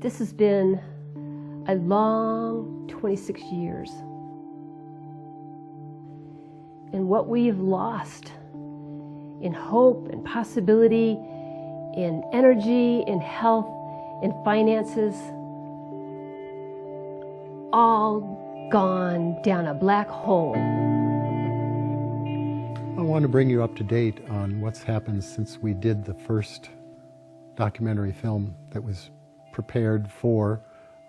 This has been a long 26 years. And what we have lost in hope and possibility, in energy, in health, in finances, all gone down a black hole. I want to bring you up to date on what's happened since we did the first documentary film that was prepared for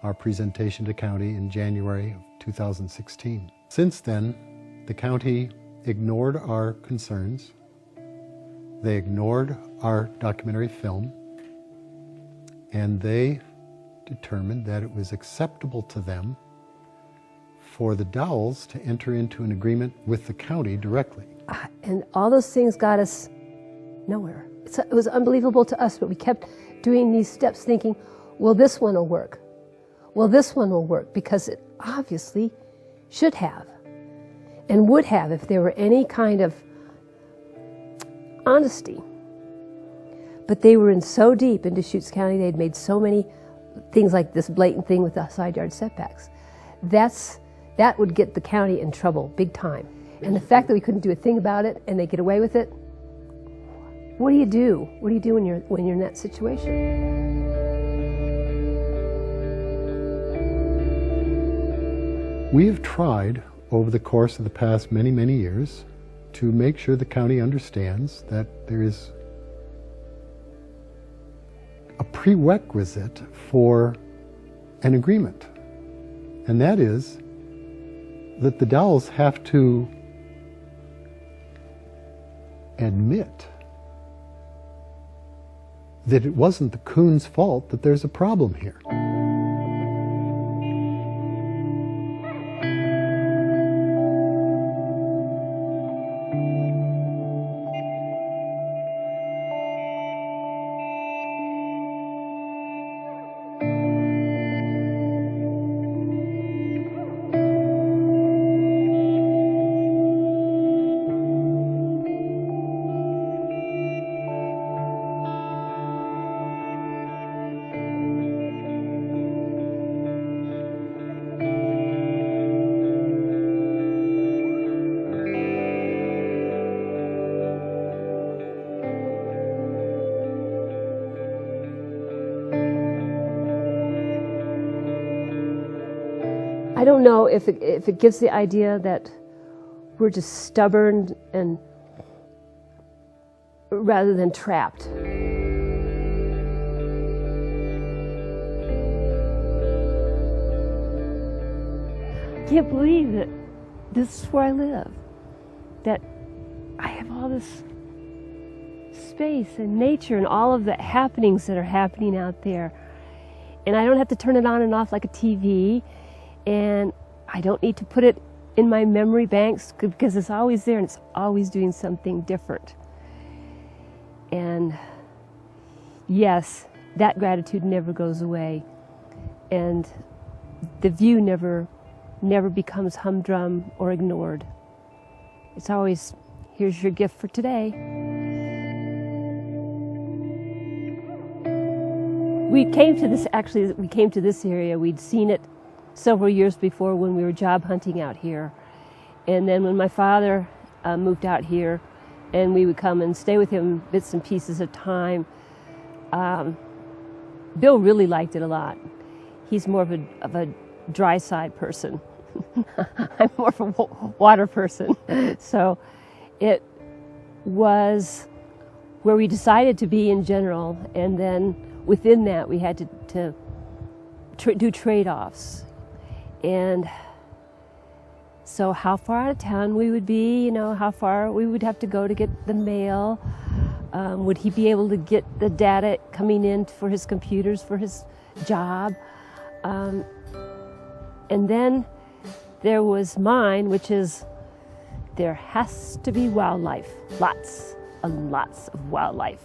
our presentation to county in January of 2016. Since then, the county ignored our concerns. They ignored our documentary film, and they determined that it was acceptable to them for the Dowells to enter into an agreement with the county directly. And all those things got us nowhere. It was unbelievable to us, but we kept doing these steps thinking, well, this one will work. Well, this one will work, because it obviously should have and would have if there were any kind of honesty. But they were in so deep into Deschutes County, they'd made so many things like this blatant thing with the side yard setbacks. That would get the county in trouble big time. And the fact that we couldn't do a thing about it and they get away with it, what do you do? What do you do when you're in that situation? We have tried over the course of the past many, many years to make sure the county understands that there is a prerequisite for an agreement. And that is that the Dowells have to admit that it wasn't the Coons' fault that there's a problem here. I don't know if it gives the idea that we're just stubborn and rather than trapped. I can't believe that this is where I live, that I have all this space and nature and all of the happenings that are happening out there. And I don't have to turn it on and off like a TV. And I don't need to put it in my memory banks because it's always there and it's always doing something different. And yes, that gratitude never goes away. And the view never becomes humdrum or ignored. It's always, here's your gift for today. We came to this area, we'd seen it several years before when we were job hunting out here. And then when my father moved out here and we would come and stay with him bits and pieces of time, Bill really liked it a lot. He's more of a dry side person. I'm more of a water person. So it was where we decided to be in general, and then within that we had to do trade-offs. And so how far out of town we would be, how far we would have to go to get the mail. Would he be able to get the data coming in for his computers, for his job? And then there was mine, which is there has to be wildlife, lots and lots of wildlife.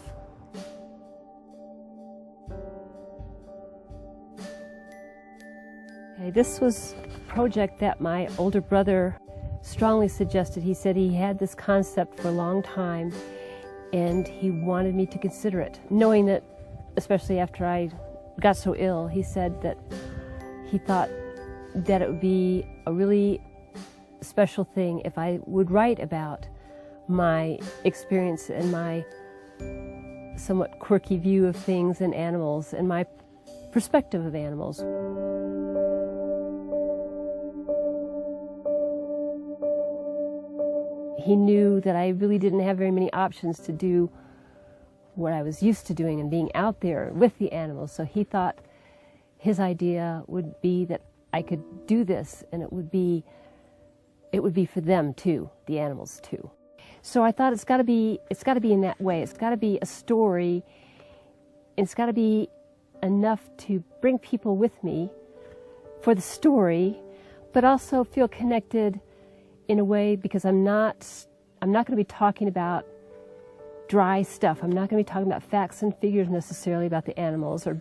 Okay, this was a project that my older brother strongly suggested. He said he had this concept for a long time and he wanted me to consider it, knowing that, especially after I got so ill, he said that he thought that it would be a really special thing if I would write about my experience and my somewhat quirky view of things and animals and my perspective of animals. He knew that I really didn't have very many options to do what I was used to doing and being out there with the animals, so he thought his idea would be that I could do this, and it would be for them too, the animals too. So I thought it's got to be in that way. It's got to be a story. It's got to be enough to bring people with me for the story, but also feel connected in a way, because I'm not going to be talking about dry stuff. I'm not going to be talking about facts and figures necessarily about the animals, or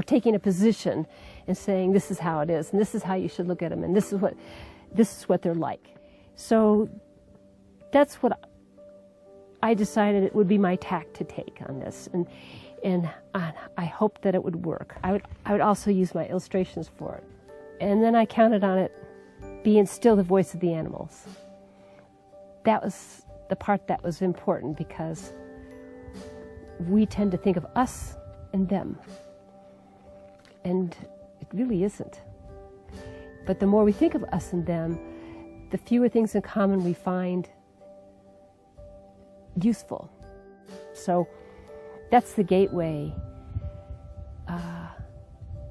taking a position and saying this is how it is and this is how you should look at them and this is what they're like. So that's what I decided it would be my tack to take on this, and I hoped that it would work. I would also use my illustrations for it, and then I counted on it being still the voice of the animals. That was the part that was important, because we tend to think of us and them, and it really isn't. But the more we think of us and them, the fewer things in common we find useful. So that's the gateway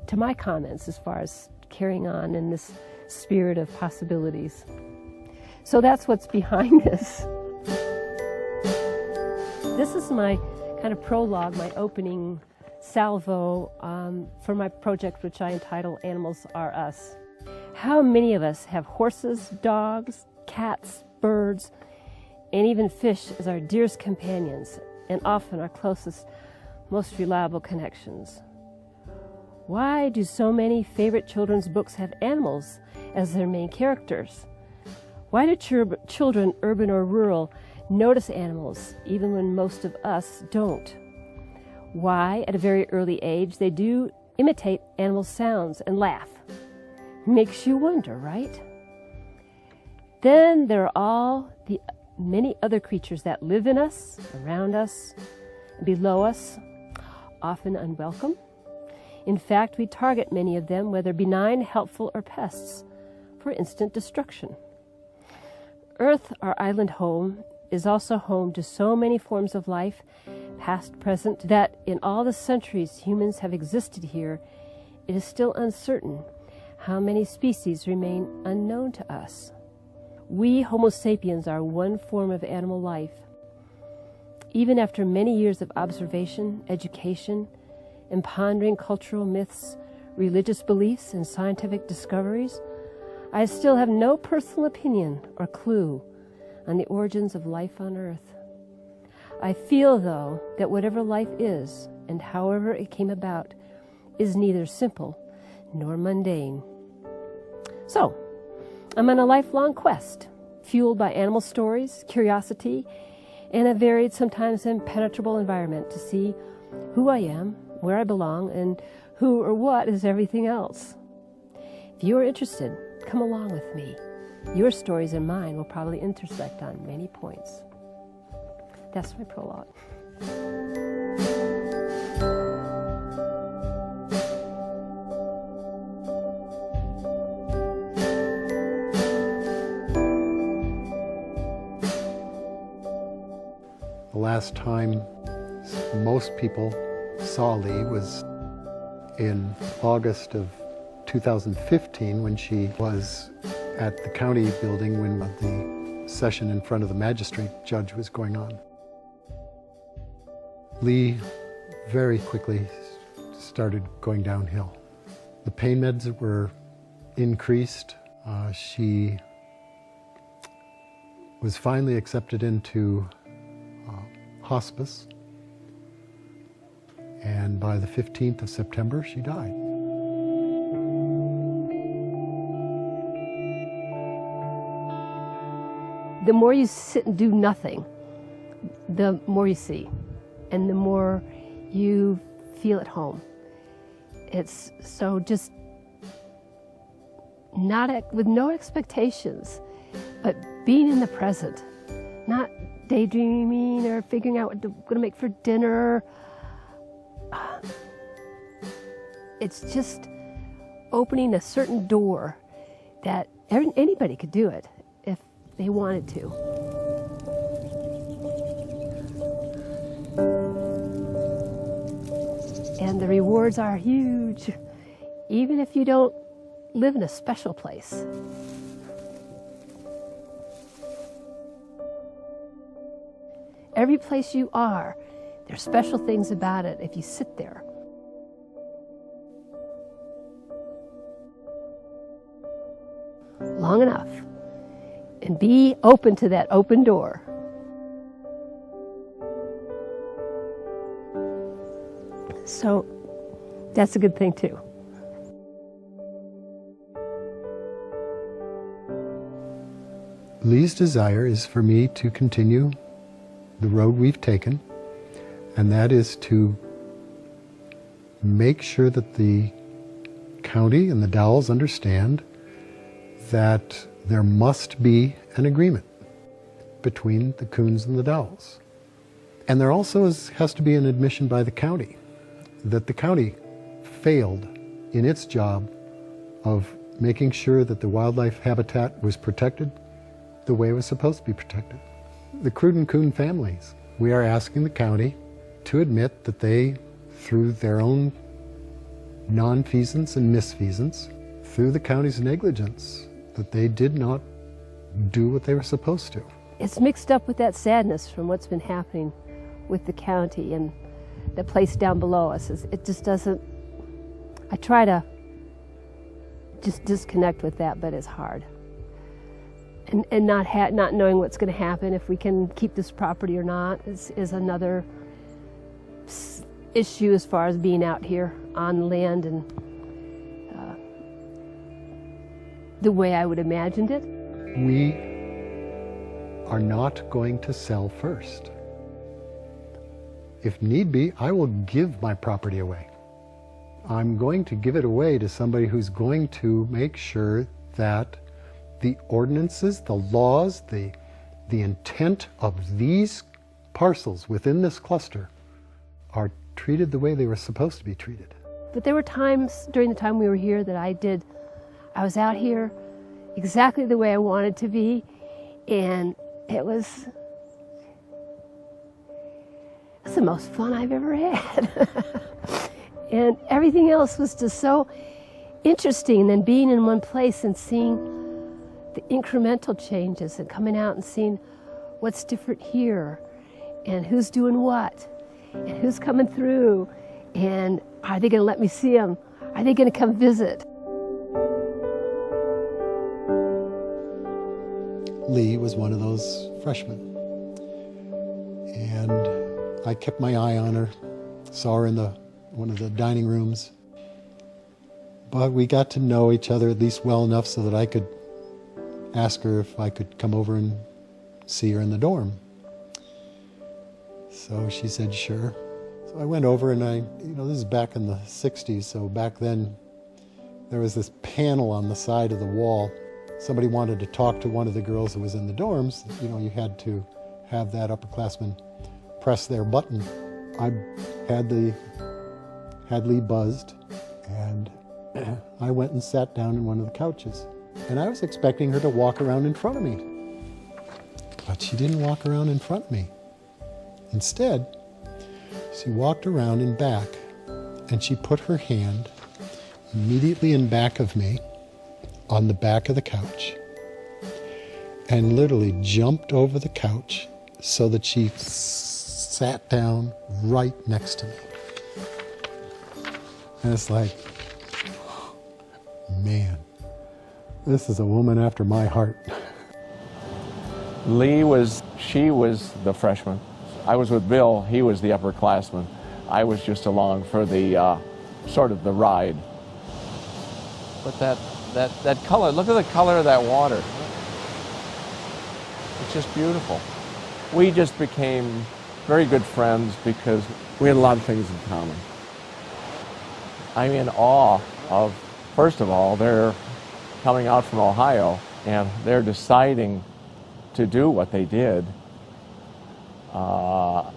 to my comments as far as carrying on in this spirit of possibilities. So that's what's behind this. This is my kind of prologue, my opening salvo for my project, which I entitle Animals Are Us. How many of us have horses, dogs, cats, birds, and even fish as our dearest companions, and often our closest, most reliable connections? Why do so many favorite children's books have animals as their main characters? Why do children, urban or rural, notice animals even when most of us don't? Why, at a very early age, they do imitate animal sounds and laugh? Makes you wonder, right? Then there are all the many other creatures that live in us, around us, and below us, often unwelcome. In fact, we target many of them, whether benign, helpful, or pests, for instant destruction. Earth, our island home, is also home to so many forms of life, past, present, that in all the centuries humans have existed here, it is still uncertain how many species remain unknown to us. We, Homo sapiens, are one form of animal life. Even after many years of observation, education, and pondering cultural myths, religious beliefs, and scientific discoveries, I still have no personal opinion or clue on the origins of life on Earth. I feel, though, that whatever life is, and however it came about, is neither simple nor mundane. So, I'm on a lifelong quest, fueled by animal stories, curiosity, and a varied, sometimes impenetrable environment to see who I am, where I belong, and who or what is everything else. If you are interested, come along with me. Your stories and mine will probably intersect on many points. That's my prologue. The last time most people saw Lee was in August of 2015, when she was at the county building when the session in front of the magistrate judge was going on. Lee very quickly started going downhill. The pain meds were increased. She was finally accepted into hospice, and by the 15th of September, she died. The more you sit and do nothing, the more you see, and the more you feel at home. It's so just with no expectations, but being in the present, not daydreaming or figuring out what I'm going to make for dinner. It's just opening a certain door that anybody could do it if they wanted to. And the rewards are huge, even if you don't live in a special place. Every place you are, there's special things about it if you sit there. Long enough and be open to that open door. So that's a good thing too. Lee's desire is for me to continue the road we've taken, and that is to make sure that the county and the Dowells understand that there must be an agreement between the Coons and the Dowells. And there also has to be an admission by the county that the county failed in its job of making sure that the wildlife habitat was protected the way it was supposed to be protected. The Cruden-Coon families, we are asking the county to admit that they, through their own nonfeasance and misfeasance, through the county's negligence, that they did not do what they were supposed to. It's mixed up with that sadness from what's been happening with the county and the place down below us. It just doesn't, I try to just disconnect with that, but it's hard. And not knowing what's going to happen, if we can keep this property or not, is another issue as far as being out here on land and the way I would imagined it. We are not going to sell first. If need be, I will give my property away. I'm going to give it away to somebody who's going to make sure that the ordinances, the laws, the intent of these parcels within this cluster are treated the way they were supposed to be treated. But there were times during the time we were here that I was out here exactly the way I wanted to be, and it was the most fun I've ever had. And everything else was just so interesting than being in one place and seeing the incremental changes and coming out and seeing what's different here and who's doing what and who's coming through and are they going to let me see them? Are they going to come visit? Lee was one of those freshmen, and I kept my eye on her, saw her in one of the dining rooms, but we got to know each other at least well enough so that I could ask her if I could come over and see her in the dorm. So she said sure. So I went over, and this is back in the 60s, so back then there was this panel on the side of the wall. Somebody wanted to talk to one of the girls who was in the dorms. You had to have that upperclassman press their button. I had Lee buzzed, and I went and sat down in one of the couches. And I was expecting her to walk around in front of me. But she didn't walk around in front of me. Instead, she walked around in back, and she put her hand immediately in back of me on the back of the couch and literally jumped over the couch so that she sat down right next to me. And it's like, man, this is a woman after my heart. She was the freshman. I was with Bill, he was the upperclassman. I was just along for the sort of the ride. But that color, look at the color of that water. It's just beautiful. We just became very good friends because we had a lot of things in common. I'm in awe of, first of all, they're coming out from Ohio and they're deciding to do what they did. Hell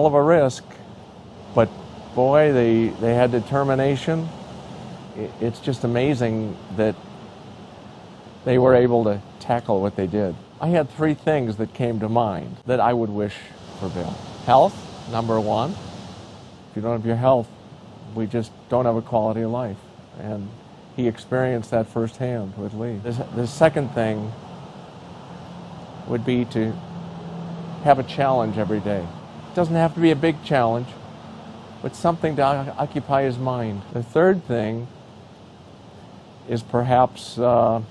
of a risk, but boy, they had determination. It's just amazing that they were able to tackle what they did. I had three things that came to mind that I would wish for Bill. Health, number one. If you don't have your health, we just don't have a quality of life. And he experienced that firsthand with Lee. The second thing would be to have a challenge every day. It doesn't have to be a big challenge, but something to occupy his mind. The third thing is perhaps a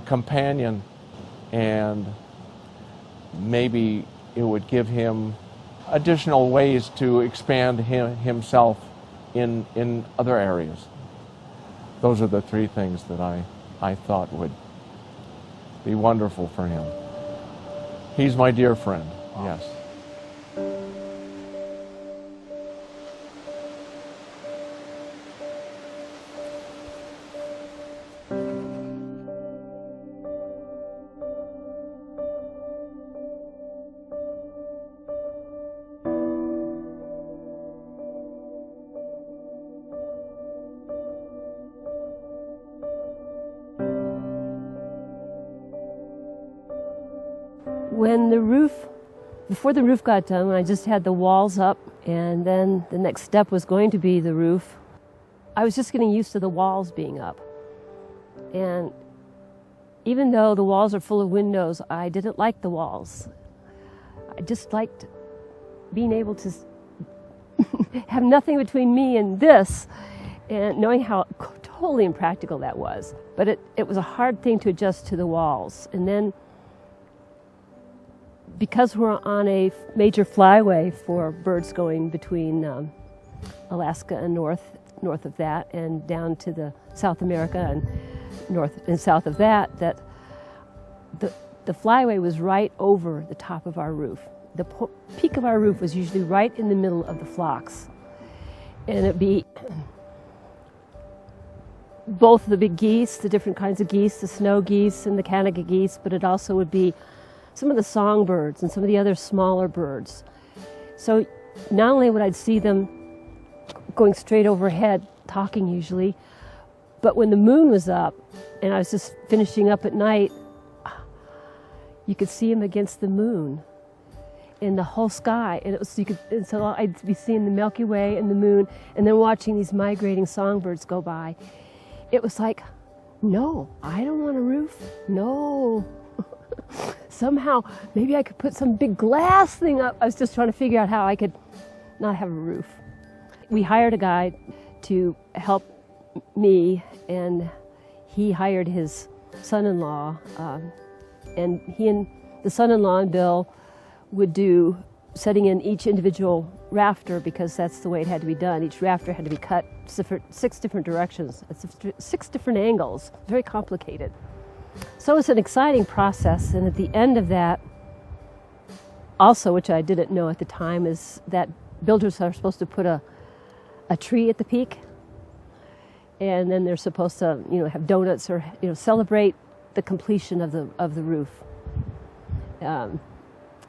companion, and maybe it would give him additional ways to expand himself in other areas. Those are the three things that I thought would be wonderful for him. He's my dear friend, yes. When before the roof got done, when I just had the walls up, and then the next step was going to be the roof, I was just getting used to the walls being up. And even though the walls are full of windows, I didn't like the walls. I just liked being able to have nothing between me and this, and knowing how totally impractical that was. But it was a hard thing to adjust to the walls. And then, because we're on a major flyway for birds going between Alaska and north of that, and down to the South America and north and south of that the flyway was right over the top of our roof. The peak of our roof was usually right in the middle of the flocks, and it'd be both the big geese, the different kinds of geese, the snow geese and the Canada geese, but it also would be some of the songbirds and some of the other smaller birds. So not only would I see them going straight overhead, talking usually, but when the moon was up and I was just finishing up at night, you could see them against the moon in the whole sky. And so I'd be seeing the Milky Way and the moon, and then watching these migrating songbirds go by. It was like, no, I don't want a roof. No. Somehow, maybe I could put some big glass thing up. I was just trying to figure out how I could not have a roof. We hired a guy to help me, and he hired his son-in-law, and he and the son-in-law and Bill would do setting in each individual rafter, because that's the way it had to be done. Each rafter had to be cut 6 different directions, 6 different angles, very complicated. So it's an exciting process, and at the end of that, also, which I didn't know at the time, is that builders are supposed to put a tree at the peak, and then they're supposed to, have donuts or celebrate the completion of the roof.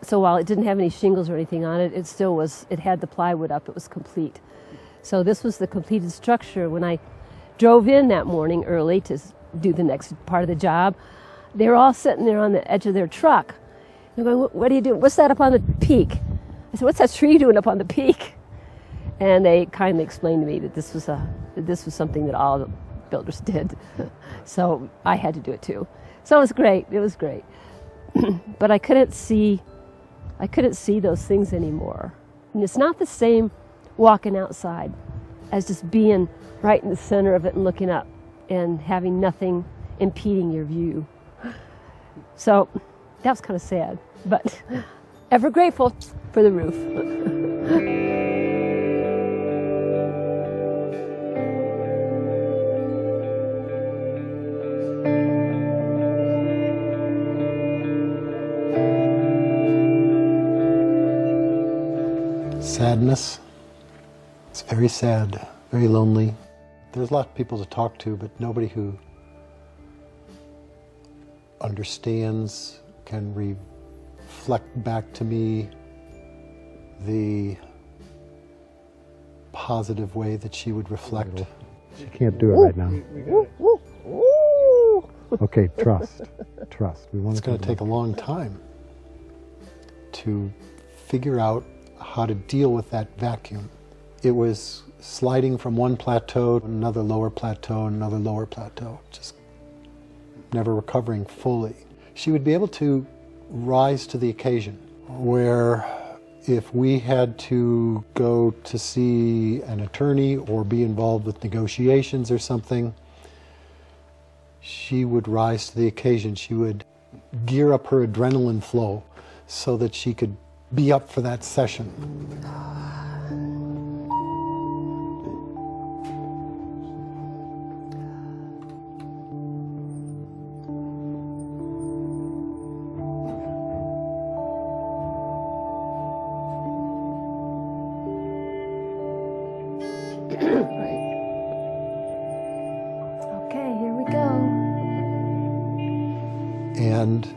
So while it didn't have any shingles or anything on it, it still was. It had the plywood up. It was complete. So this was the completed structure. When I drove in that morning early to do the next part of the job, they were all sitting there on the edge of their truck. They're going, "What are you doing? What's that up on the peak?" I said, "What's that tree doing up on the peak?" And they kindly explained to me that this was something that all the builders did. So I had to do it too. So it was great. It was great. But I couldn't see those things anymore. And it's not the same walking outside as just being right in the center of it and looking up and having nothing impeding your view. So that was kind of sad, but ever grateful for the roof. Sadness, very sad, very lonely. There's a lot of people to talk to, but nobody who understands, can reflect back to me the positive way that she would reflect. She can't do it right now. Okay, trust. We want it's going to take a long time to figure out how to deal with that vacuum. It was sliding from one plateau to another lower plateau, another lower plateau, just never recovering fully. She would be able to rise to the occasion, where if we had to go to see an attorney or be involved with negotiations or something, she would rise to the occasion. She would gear up her adrenaline flow so that she could be up for that session. Okay, here we go. And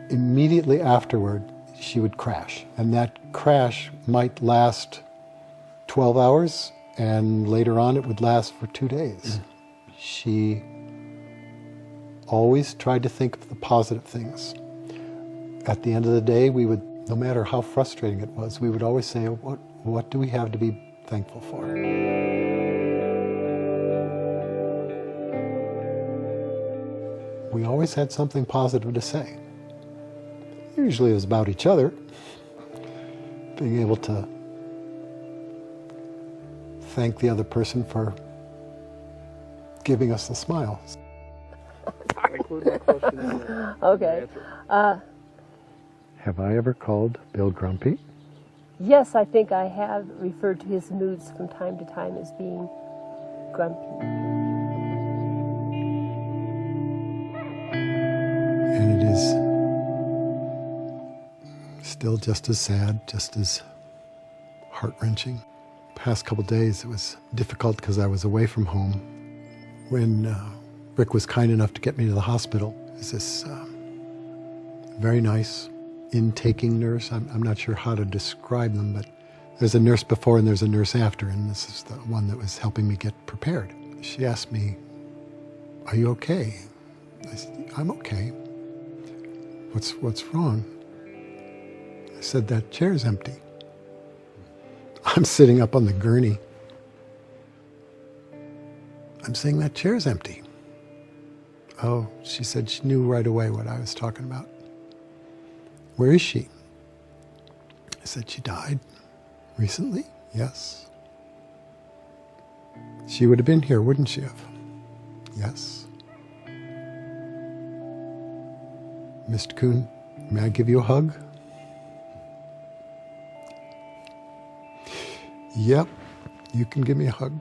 immediately afterward, she would crash. And that crash might last 12 hours, and later on it would last for 2 days. She always tried to think of the positive things. At the end of the day, we would, no matter how frustrating it was, we would always say, what do we have to be thankful for? We always had something positive to say. Usually it was about each other, being able to thank the other person for giving us the smile. Okay. Have I ever called Bill grumpy? Yes, I think I have referred to his moods from time to time as being grumpy. And it is still just as sad, just as heart-wrenching. Past couple days it was difficult because I was away from home. When Rick was kind enough to get me to the hospital, there's this very nice intaking nurse. I'm not sure how to describe them, but there's a nurse before and there's a nurse after, and this is the one that was helping me get prepared. She asked me, "Are you okay?" I said, "I'm okay." What's wrong?" I said, "That chair's empty." I'm sitting up on the gurney. I'm saying, "That chair's empty." Oh, she said she knew right away what I was talking about. "Where is she?" I said, "She died recently." "Yes." "She would have been here, wouldn't she have?" "Yes." "Mr. Kuhn, may I give you a hug?" "Yep, you can give me a hug."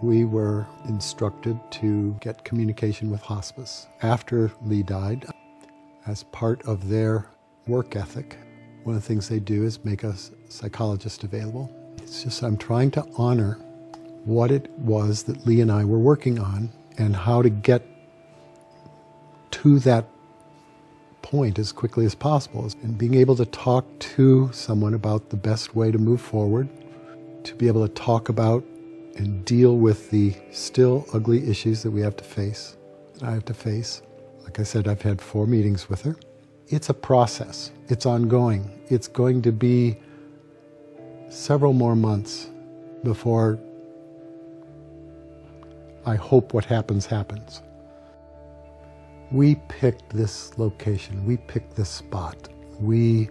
We were instructed to get communication with hospice. After Lee died, as part of their work ethic, one of the things they do is make us psychologists available. It's just I'm trying to honor what it was that Lee and I were working on and how to get to that point as quickly as possible. And being able to talk to someone about the best way to move forward, to be able to talk about and deal with the still ugly issues that we have to face, that I have to face. Like I said, I've had 4 meetings with her. It's a process. It's ongoing. It's going to be several more months before I hope what happens happens. We picked this location. We picked this spot. We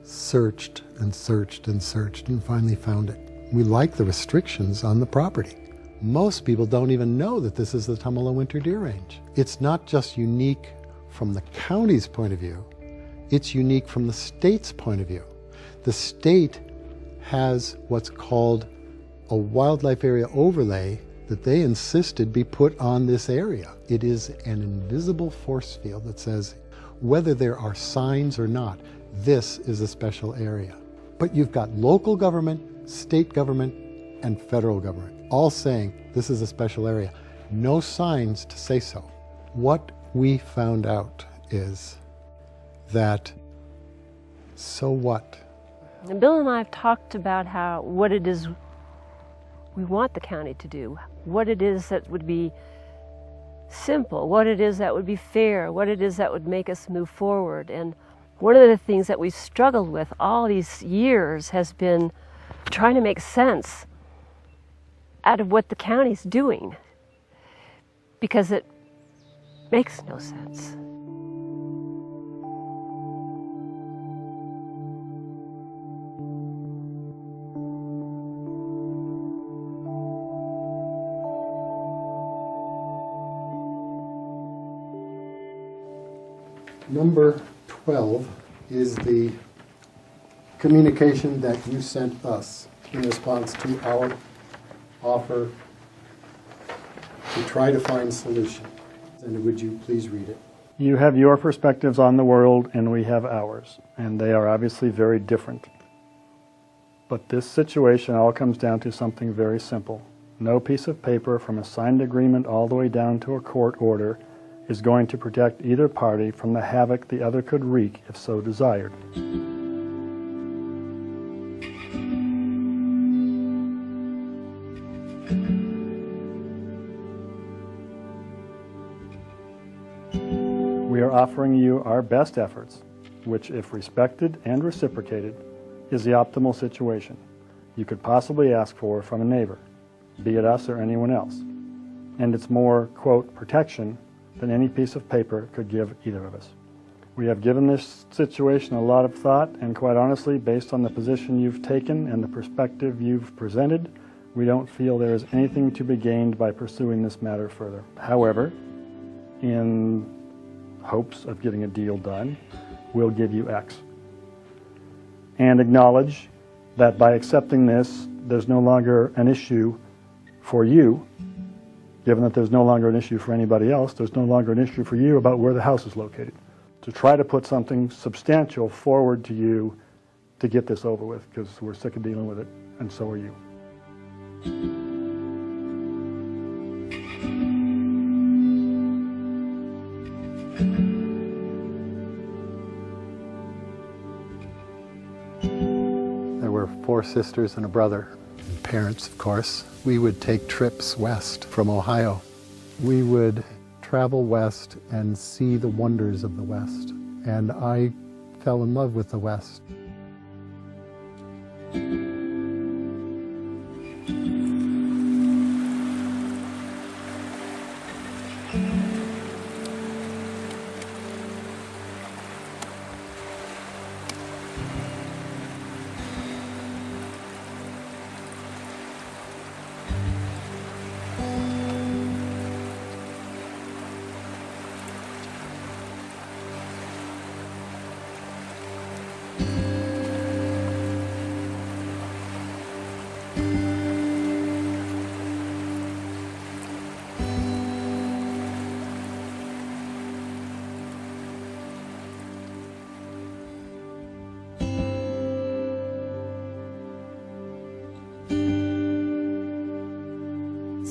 searched and searched and searched and finally found it. We like the restrictions on the property. Most people don't even know that this is the Tumalo Winter Deer Range. It's not just unique from the county's point of view, it's unique from the state's point of view. The state has what's called a wildlife area overlay that they insisted be put on this area. It is an invisible force field that says, whether there are signs or not, this is a special area. But you've got local government, state government, and federal government all saying this is a special area. No signs to say so. What we found out is that, so what? And Bill and I have talked about what it is we want the county to do, what it is that would be simple, what it is that would be fair, what it is that would make us move forward. And one of the things that we've struggled with all these years has been trying to make sense out of what the county's doing, because it makes no sense. Number 12 is the communication that you sent us in response to our offer to try to find solutions. And would you please read it? You have your perspectives on the world and we have ours, and they are obviously very different. But this situation all comes down to something very simple. No piece of paper, from a signed agreement all the way down to a court order, is going to protect either party from the havoc the other could wreak if so desired. We are offering you our best efforts, which, if respected and reciprocated, is the optimal situation you could possibly ask for from a neighbor, be it us or anyone else. And it's more, quote, protection than any piece of paper could give either of us. We have given this situation a lot of thought, and quite honestly, based on the position you've taken and the perspective you've presented, we don't feel there is anything to be gained by pursuing this matter further. However, in hopes of getting a deal done, we'll give you X. And acknowledge that by accepting this, there's no longer an issue for you. Given that there's no longer an issue for anybody else, there's no longer an issue for you about where the house is located. To try to put something substantial forward to you to get this over with, because we're sick of dealing with it, and so are you. There were 4 sisters and a brother, and parents, of course. We would take trips west from Ohio. We would travel west and see the wonders of the West. And I fell in love with the West.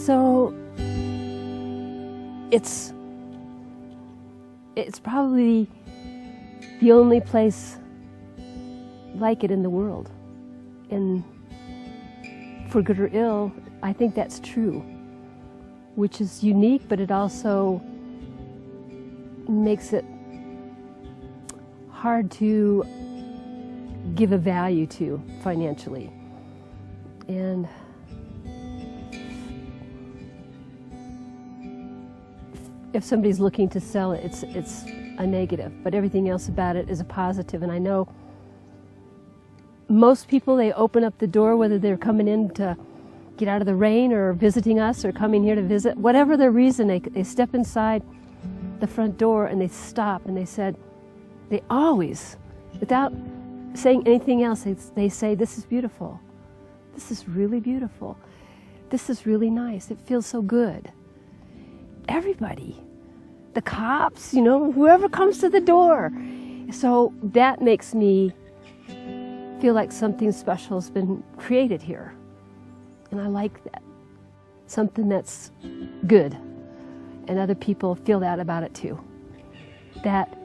So it's probably the only place like it in the world. And for good or ill, I think that's true, which is unique, but it also makes it hard to give a value to financially. And if somebody's looking to sell it, it's a negative, but everything else about it is a positive. And I know most people, they open up the door, whether they're coming in to get out of the rain or visiting us or coming here to visit, whatever their reason, they step inside the front door and they stop and they always, without saying anything else, they say, "This is beautiful. This is really beautiful." this is really nice. It feels so good. Everybody, the cops, you know, whoever comes to the door. So that makes me feel like something special has been created here. And I like that. Something that's good. And other people feel that about it too. That,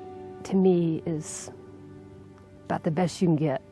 to me, is about the best you can get.